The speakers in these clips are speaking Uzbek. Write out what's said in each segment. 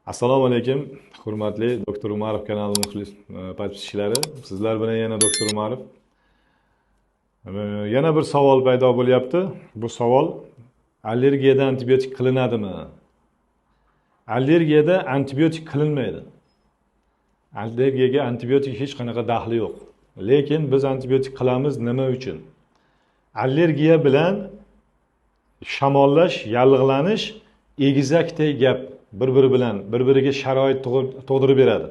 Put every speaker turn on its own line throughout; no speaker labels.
Assalomu alaykum, hurmatli Doktor Umarov kanali muxlis podpischilari. Sizlar bilan yana Doktor Umarov. Yana bir savol paydo bo'lyapti. Bu savol allergiyada antibiotik qilinadimi? Allergiyada antibiotik qilinmaydi. Allergiyaga antibiotik hech qanaqa daxli yo'q. Lekin biz antibiotik qilamiz nima uchun? Allergiya bilan shamollash, yallig'lanish egizakdek gap. Bir-biri bilan bir-biriga sharoit tug'dirib beradi.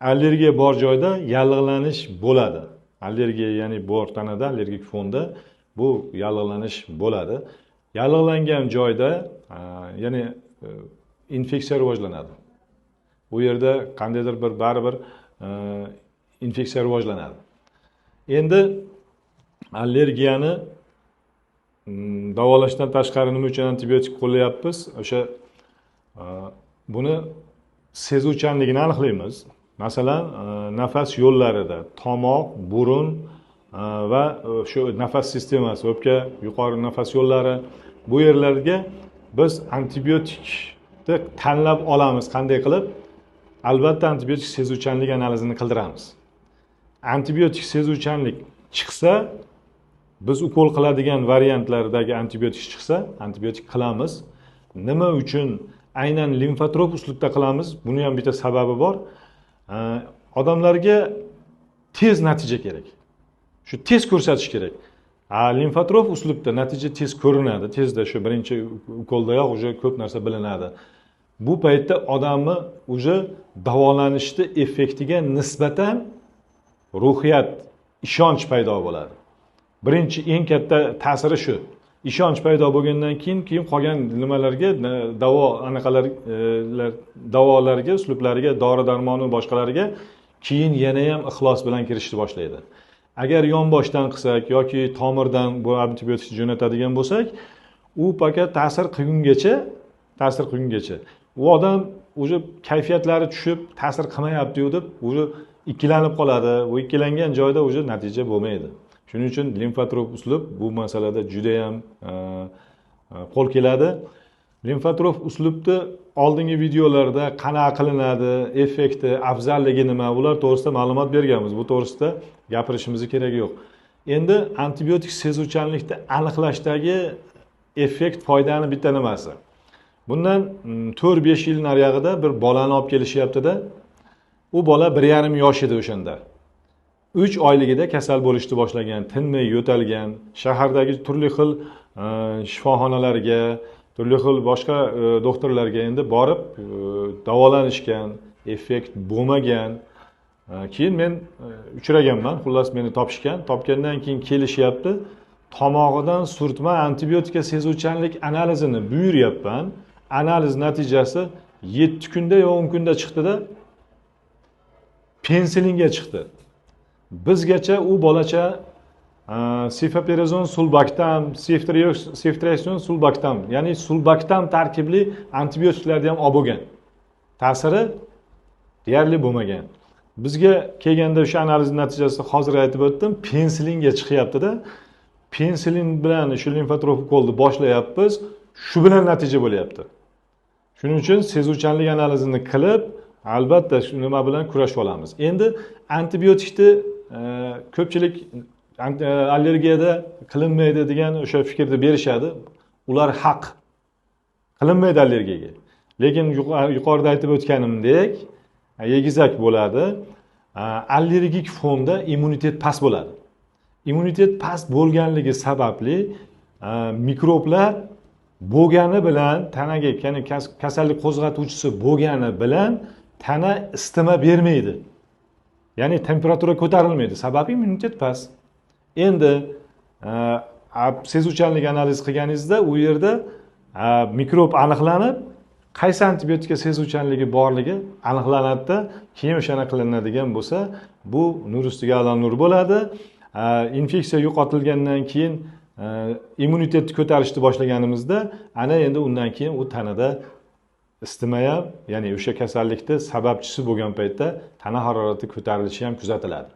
Allergiya bor joyda yallig'lanish bo'ladi. Allergiya ya'ni bor tanada, allergik fonda bu yallig'lanish bo'ladi. Yallig'langan joyda ya'ni infeksiya rivojlanadi. Bu yerda qandaydir bir baribir infeksiya rivojlanadi. Endi allergiyani davolashdan tashqari nima uchun antibiotik qo'llayapmiz? O'sha buni sezuvchanligini aniqlaymiz. Masalan, nafas yo'llarida, tomoq, burun va shu nafas sistemasi, o'pka, yuqori nafas yo'llari bu yerlarga biz antibiotikni tanlab olamiz. Qanday qilib? Albatta antibiotik sezuvchanlik analizini qildiramiz. Antibiotik sezuvchanlik chiqsa, biz ukol qiladigan variantlardagi antibiotik chiqsa, antibiotik qilamiz. Nima uchun aynan limfatrop uslubda qilamiz? Buni ham bitta sababi bor. Odamlarga tez natija kerak. Shu tez ko'rsatish kerak. Limfatrop uslubda natija tez ko'rinadi. Tezda shu birinchi ukoldayoq уже ko'p narsa bilinadi. Bu paytda odamni уже davolanishni effektiga nisbatan ruhiyat, ishonch paydo bo'ladi. Birinchi eng katta ta'siri shu. Ishonch paydo bo'lgandan keyin qolgan nimalarga, davolarga, uslublariga, dori-darmon va boshqalariga keyin yana ham ixlos bilan kirishni boshlaydi. Agar yonboshdan qilsak yoki tomirdan bu antibiotik jo'natadigan bo'lsak, u faqat ta'sir qilgungacha u odam o'zi kayfiyatlari tushib, ta'sir qilmayapti deb o'zi ikkilanib qoladi. Bu ikkilangan joyda o'zi natija bo'lmaydi. Shuning uchun limfatrop uslub bu masalada juda ham qo'l keladi. Limfatrop uslubni oldingi videolarda qanaqa qilinadi, effekti, afzalligi nima, bular to'g'risida ma'lumot berganmiz. Bu to'g'risida gapirishimiz keragi yo'q. Endi antibiotik sezuvchanlikni aniqlashdagi effekt, foydani bitta nimasi. Bundan 4-5 yil nariyog'ida bir bolani olib kelishyapti-da. U bola 1,5 yosh edi o'shanda. 3 oyligida kasal bo'lishni boshlagan, tinmay yo'talgan, shahardagi turli xil shifoxonalarga, turli xil boshqa doktorlarga endi borib davolanishgan, effekt bo'lmagan. Keyin men uchraganman, xullas meni topgandan keyin kelishyapti. Tomog'idan surtma antibiotika sezuvchanlik analizini buyuryapman. Analiz natijasi 7 kunda yo 10 kunda chiqdi-da, pensilinga chiqdi. Bizgacha u bolacha sifapirazon sulbaktam, ceftriaxon sulbaktam, ya'ni sulbaktam tarkibli antibiotiklarni ham olib bo'lgan. Ta'siri deyarli bo'lmagan. Bizga kelganda o'sha analiz natijasi hozir aytib o'tdim, pensilinga chiqyapti-da. Pensilin bilan shu limfatrop ukolni boshlayapmiz, shu bilan natija bo'lyapti. Shuning uchun sezuvchanlik analizini qilib, albatta shu nima bilan kurashib olamiz. Endi antibiotikni ko'pchilik allergiyada qilinmaydi degan o'sha fikrni berishadi. Ular haq. Qilinmaydi allergiyaga. Lekin yuqorida aytib o'tganimdek, egizak bo'ladi. Allergik fonda immunitet past bo'ladi. Immunitet past bo'lganligi sababli mikroblar bo'lgani bilan tanaga, ya'ni kasallik qo'zg'atuvchisi bo'lgani bilan tana isitma bermaydi. Ya'ni temperatura ko'tarilmaydi. Sababi immunitet past. Endi sezuvchanlik analiz qilganingizda u yerda mikrob aniqlanib, qaysi antibiotika sezuvchanligi borligi aniqlanadi-da, keyin o'shana qilinadigan bo'lsa, bu nur ustiga alam nur bo'ladi. Infeksiya yo'qotilgandan keyin immunitetni ko'tarishni boshlaganimizda, ana endi undan keyin u tanada isitma ham, ya'ni o'sha kasallikni sababchisi bo'lgan paytda tana harorati ko'tarilishi ham kuzatiladi.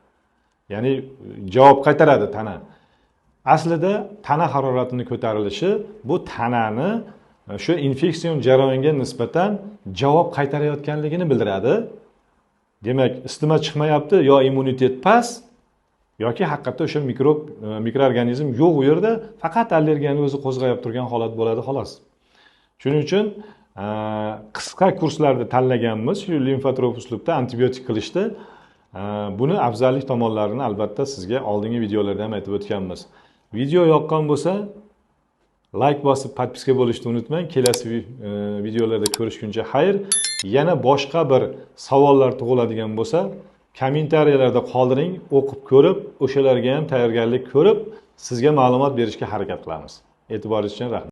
Ya'ni javob qaytaradi tana. Aslida tana haroratining ko'tarilishi bu tanani shu infeksion jarayonga nisbatan javob qaytarayotganligini bildiradi. Demak, isitma chiqmayapti, yo immunitet past, yoki haqiqatda o'sha mikroorganizm yo'q u yerda, faqat allergiyani o'zi qo'zg'ayib turgan holat bo'ladi xolos. Shuning uchun qisqa kurslarda tanlaganmiz shu limfatrop uslubda antibiotik qilishdi. Buni afzallik tomonlarini albatta sizga oldingi videolarda ham aytib o'tganmiz. Video yoqqan bo'lsa, like bosib, podpiska bo'lishni unutmang. Kelasi videolarda ko'rishguncha xayr. Yana boshqa bir savollar tug'iladigan bo'lsa, kommentariyalarda qoldiring, o'qib ko'rib, o'shalarga ham tayyorgarlik ko'rib, sizga ma'lumot berishga harakat qilamiz. E'tiboringiz uchun rahmat.